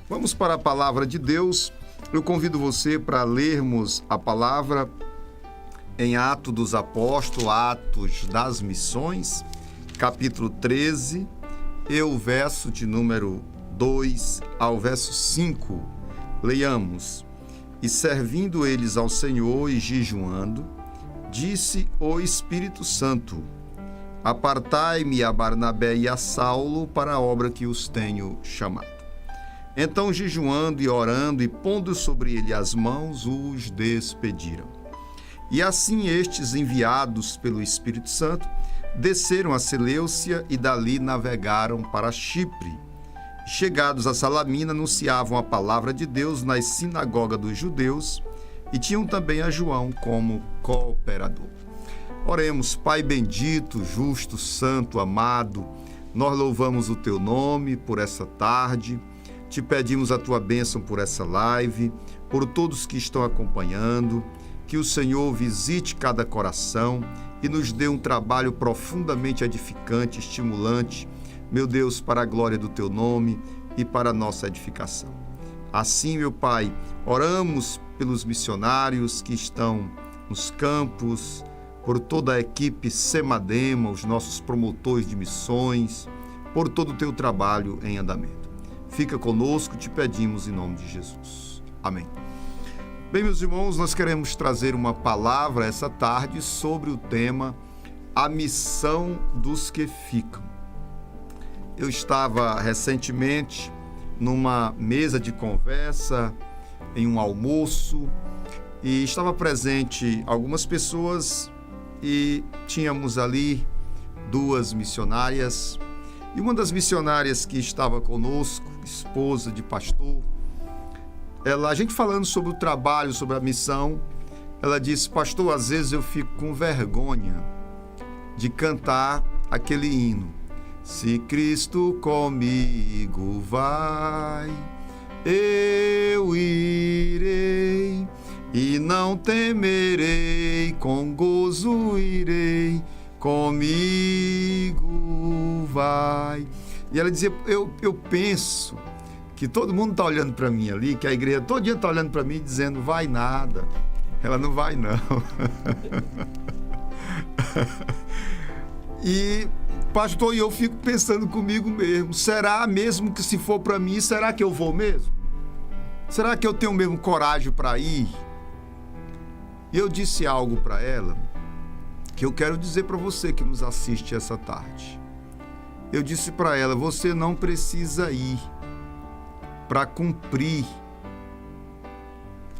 Vamos para a palavra de Deus. Eu convido você para lermos a palavra em Atos dos Apóstolos, Atos das Missões, capítulo 13, e o verso de número 2 ao verso 5. Leiamos. E servindo eles ao Senhor e jejuando, disse o Espírito Santo: Apartai-me a Barnabé e a Saulo para a obra que os tenho chamado. Então, jejuando e orando e pondo sobre ele as mãos, os despediram. E assim estes, enviados pelo Espírito Santo, desceram a Seleucia e dali navegaram para Chipre. Chegados a Salamina, anunciavam a palavra de Deus nas sinagogas dos judeus e tinham também a João como cooperador. Oremos. Pai bendito, justo, santo, amado, nós louvamos o teu nome por essa tarde. Te pedimos a tua bênção por essa live, por todos que estão acompanhando, que o Senhor visite cada coração e nos dê um trabalho profundamente edificante, estimulante, meu Deus, para a glória do teu nome e para a nossa edificação. Assim, meu Pai, oramos pelos missionários que estão nos campos, por toda a equipe Semadema, os nossos promotores de missões, por todo o teu trabalho em andamento. Fica conosco, te pedimos em nome de Jesus. Amém. Bem, meus irmãos, nós queremos trazer uma palavra essa tarde sobre o tema A Missão dos que Ficam. Eu estava recentemente numa mesa de conversa, em um almoço, e estava presente algumas pessoas e tínhamos ali duas missionárias. E uma das missionárias que estava conosco, esposa de pastor, a gente falando sobre o trabalho, sobre a missão, ela disse: pastor, às vezes eu fico com vergonha de cantar aquele hino. Se Cristo comigo vai, eu irei, e não temerei, com gozo irei, comigo vai. E ela dizia: eu penso que todo mundo está olhando para mim ali, que a igreja todo dia está olhando para mim dizendo: vai nada. Ela não vai, não. E, pastor, eu fico pensando comigo mesmo: será mesmo que se for para mim, será que eu vou mesmo? Será que eu tenho mesmo coragem para ir? E eu disse algo para ela que eu quero dizer para você que nos assiste essa tarde. Eu disse para ela: você não precisa ir para cumprir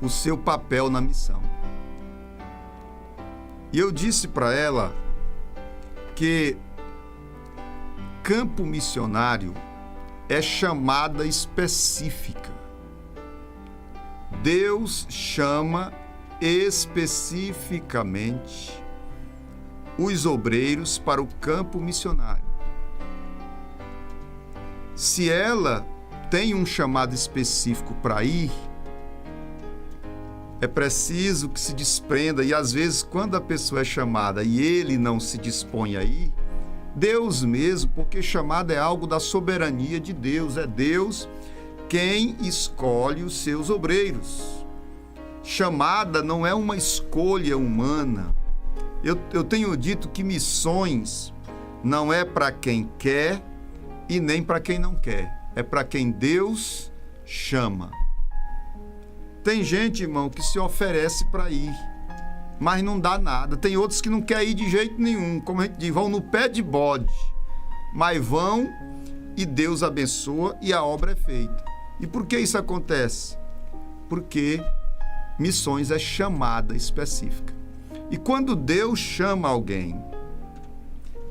o seu papel na missão. E eu disse para ela que campo missionário é chamada específica. Deus chama especificamente os obreiros para o campo missionário. Se ela tem um chamado específico para ir, é preciso que se desprenda, e às vezes quando a pessoa é chamada e ele não se dispõe a ir, Deus mesmo, porque chamada é algo da soberania de Deus, é Deus quem escolhe os seus obreiros. Chamada não é uma escolha humana. Eu tenho dito que missões não é para quem quer e nem para quem não quer. É para quem Deus chama. Tem gente, irmão, que se oferece para ir, mas não dá nada. Tem outros que não querem ir de jeito nenhum. Como a gente diz, vão no pé de bode. Mas vão e Deus abençoa e a obra é feita. E por que isso acontece? Porque missões é chamada específica. E quando Deus chama alguém,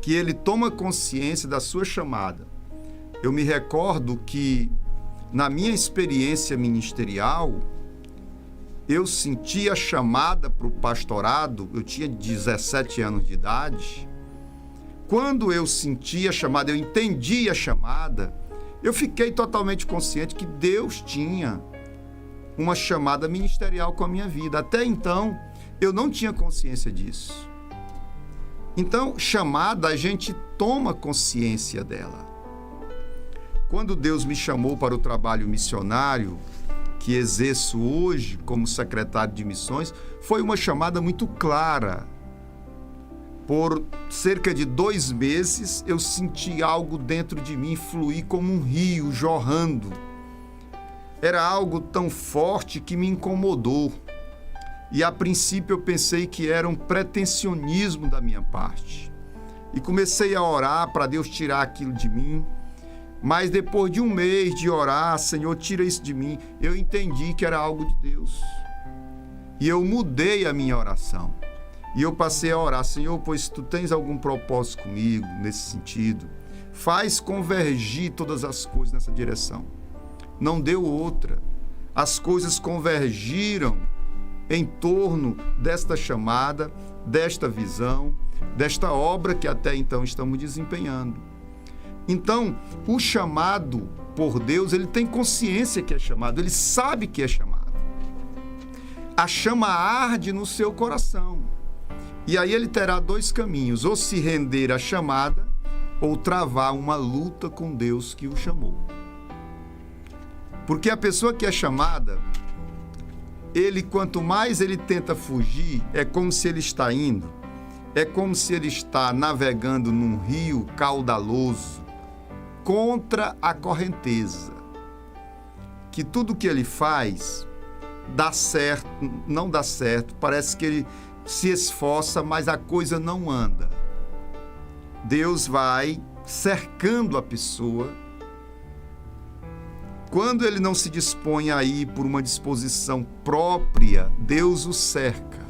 que ele toma consciência da sua chamada, eu me recordo que, na minha experiência ministerial, eu senti a chamada para o pastorado, eu tinha 17 anos de idade. Quando eu senti a chamada, eu entendi a chamada, eu fiquei totalmente consciente que Deus tinha uma chamada ministerial com a minha vida. Até então, eu não tinha consciência disso. Então, chamada, a gente toma consciência dela. quando Deus me chamou para o trabalho missionário, que exerço hoje como secretário de missões, foi uma chamada muito clara. Por cerca de 2 meses, eu senti algo dentro de mim fluir como um rio jorrando. Era algo tão forte que me incomodou. E a princípio eu pensei que era um pretensionismo da minha parte. E comecei a orar para Deus tirar aquilo de mim. Mas depois de 1 mês de orar, Senhor, tira isso de mim, eu entendi que era algo de Deus. E eu mudei a minha oração. E eu passei a orar, Senhor, pois tu tens algum propósito comigo nesse sentido, faz convergir todas as coisas nessa direção. Não deu outra. As coisas convergiram em torno desta chamada, desta visão, desta obra que até então estamos desempenhando. Então, o chamado por Deus, ele tem consciência que é chamado, ele sabe que é chamado. A chama arde no seu coração. E aí ele terá 2 caminhos, ou se render à chamada, ou travar uma luta com Deus que o chamou. Porque a pessoa que é chamada, quanto mais ele tenta fugir, é como se ele está indo, é como se ele está navegando num rio caudaloso, contra a correnteza. Que tudo que ele faz dá certo, não dá certo, parece que ele se esforça, mas a coisa não anda. Deus vai cercando a pessoa. Quando ele não se dispõe a ir por uma disposição própria, Deus o cerca,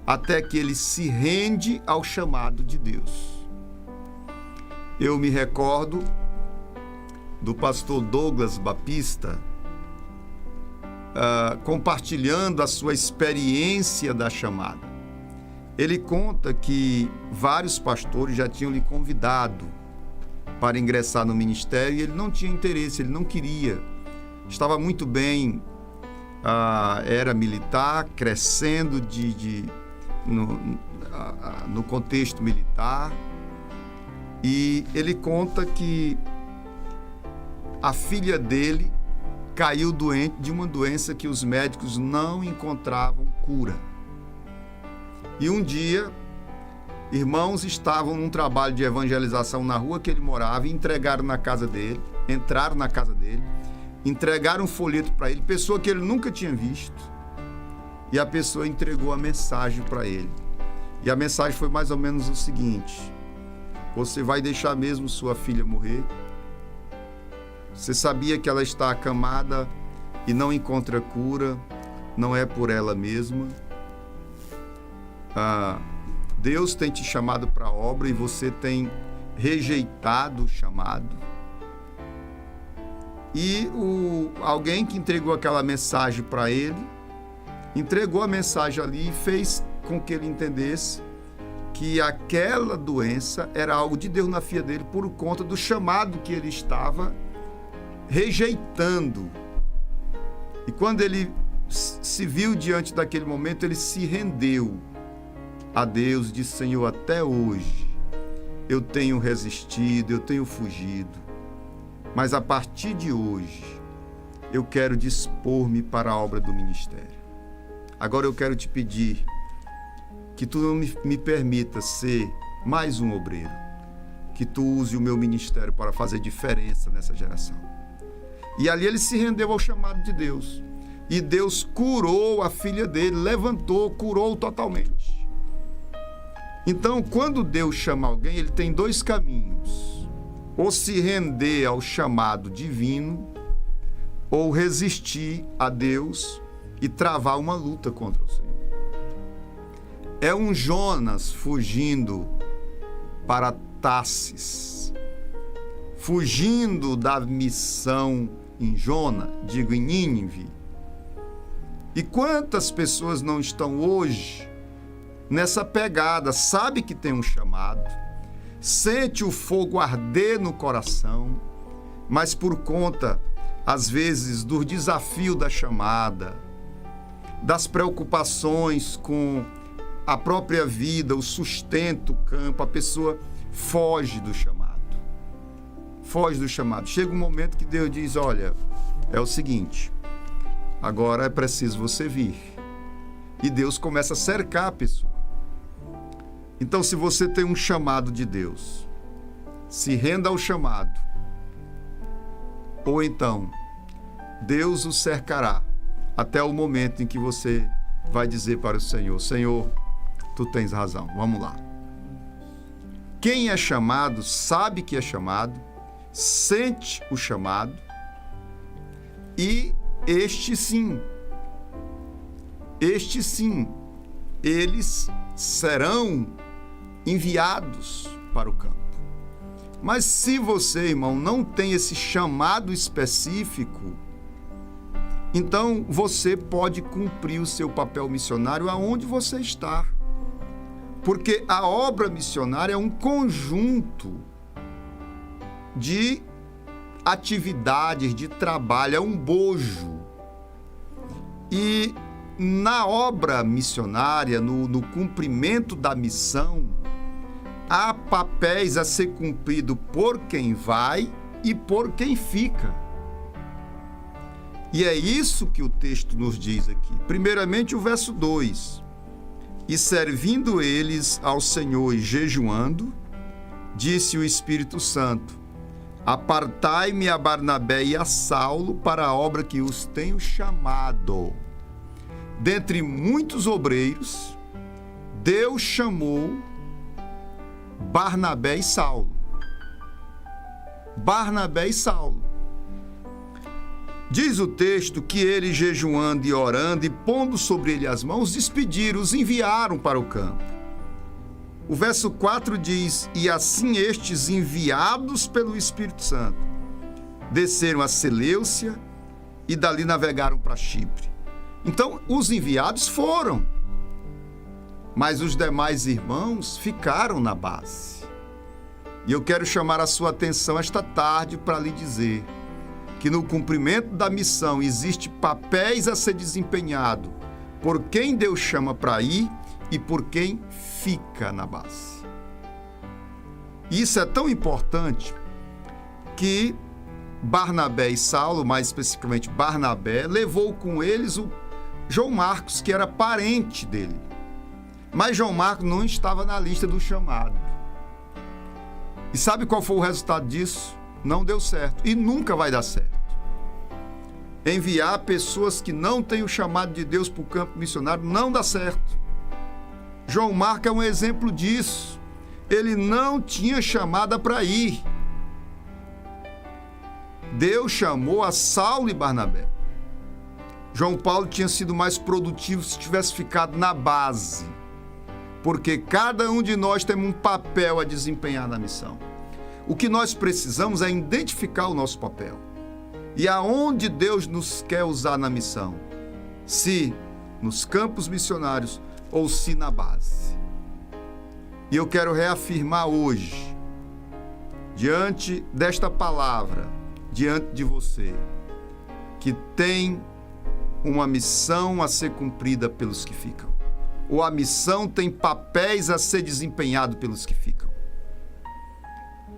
até que ele se rende ao chamado de Deus. Eu me recordo do pastor Douglas Baptista, compartilhando a sua experiência da chamada. Ele conta que vários pastores já tinham lhe convidado para ingressar no ministério e ele não tinha interesse, ele não queria. Estava muito bem, era militar, crescendo no contexto militar. E ele conta que a filha dele caiu doente de uma doença que os médicos não encontravam cura. E um dia, irmãos estavam num trabalho de evangelização na rua que ele morava e entraram na casa dele, entregaram um folheto para ele, pessoa que ele nunca tinha visto, e a pessoa entregou a mensagem para ele. E a mensagem foi mais ou menos o seguinte: você vai deixar mesmo sua filha morrer? Você sabia que ela está acamada e não encontra cura? Não é por ela mesma? Deus tem te chamado para a obra e você tem rejeitado o chamado. E alguém que entregou aquela mensagem para ele, entregou a mensagem ali e fez com que ele entendesse que aquela doença era algo de Deus na filha dele por conta do chamado que ele estava rejeitando. E quando ele se viu diante daquele momento, ele se rendeu a Deus e disse: Senhor, até hoje eu tenho resistido, eu tenho fugido, mas a partir de hoje eu quero dispor-me para a obra do ministério. Agora eu quero te pedir que tu não me permita ser mais um obreiro, que tu use o meu ministério para fazer diferença nessa geração. E ali ele se rendeu ao chamado de Deus. E Deus curou a filha dele, levantou, curou totalmente. Então, quando Deus chama alguém, ele tem 2 caminhos: ou se render ao chamado divino, ou resistir a Deus e travar uma luta contra o Senhor. É um Jonas fugindo para Tarsis, fugindo da missão em em Nínive. E quantas pessoas não estão hoje nessa pegada, sabe que tem um chamado, sente o fogo arder no coração, mas por conta, às vezes, do desafio da chamada, das preocupações com a própria vida, o sustento, o campo, a pessoa foge do chamado, foge do chamado. Chega um momento que Deus diz, olha, é o seguinte, agora é preciso você vir. E Deus começa a cercar a pessoa. Então, se você tem um chamado de Deus, se renda ao chamado, ou então Deus o cercará até o momento em que você vai dizer para o Senhor, Senhor, tu tens razão, vamos lá. Quem é chamado sabe que é chamado, sente o chamado e este sim, eles serão enviados para o campo. Mas se você, irmão, não tem esse chamado específico, então você pode cumprir o seu papel missionário aonde você está. Porque a obra missionária é um conjunto de atividades, de trabalho, é um bojo. E na obra missionária, no cumprimento da missão, há papéis a ser cumprido por quem vai e por quem fica. E é isso que o texto nos diz aqui. Primeiramente, o verso 2. E servindo eles ao Senhor e jejuando, disse o Espírito Santo, apartai-me a Barnabé e a Saulo para a obra que os tenho chamado. Dentre muitos obreiros, Deus chamou Barnabé e Saulo. Barnabé e Saulo. Diz o texto que eles, jejuando e orando e pondo sobre ele as mãos, despediram, os enviaram para o campo. O verso 4 diz, e assim estes, enviados pelo Espírito Santo, desceram a Seleucia e dali navegaram para Chipre. Então, os enviados foram, mas os demais irmãos ficaram na base. E eu quero chamar a sua atenção esta tarde para lhe dizer que no cumprimento da missão existe papéis a ser desempenhado por quem Deus chama para ir e por quem fica na base. Isso é tão importante que Barnabé e Saulo, mais especificamente Barnabé, levou com eles o João Marcos, que era parente dele. Mas João Marcos não estava na lista do chamado. E sabe qual foi o resultado disso? Não deu certo e nunca vai dar certo. Enviar pessoas que não têm o chamado de Deus para o campo missionário não dá certo. João Marcos é um exemplo disso. Ele não tinha chamada para ir. Deus chamou a Saulo e Barnabé. João Paulo tinha sido mais produtivo se tivesse ficado na base, porque cada um de nós tem um papel a desempenhar na missão. O que nós precisamos é identificar o nosso papel e aonde Deus nos quer usar na missão, se nos campos missionários ou se na base. E eu quero reafirmar hoje, diante desta palavra, diante de você, que tem uma missão a ser cumprida pelos que ficam. Ou a missão tem papéis a ser desempenhado pelos que ficam.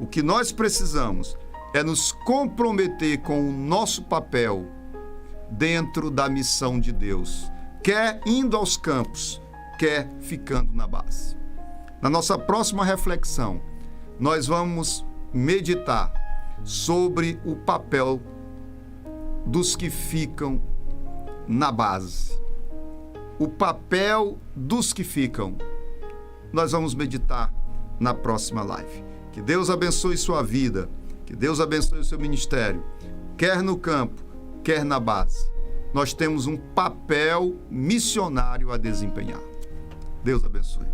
O que nós precisamos é nos comprometer com o nosso papel dentro da missão de Deus, quer indo aos campos, quer ficando na base. Na nossa próxima reflexão, nós vamos meditar sobre o papel dos que ficam na base. O papel dos que ficam. Nós vamos meditar na próxima live. Que Deus abençoe sua vida, que Deus abençoe o seu ministério, quer no campo, quer na base. Nós temos um papel missionário a desempenhar. Deus abençoe.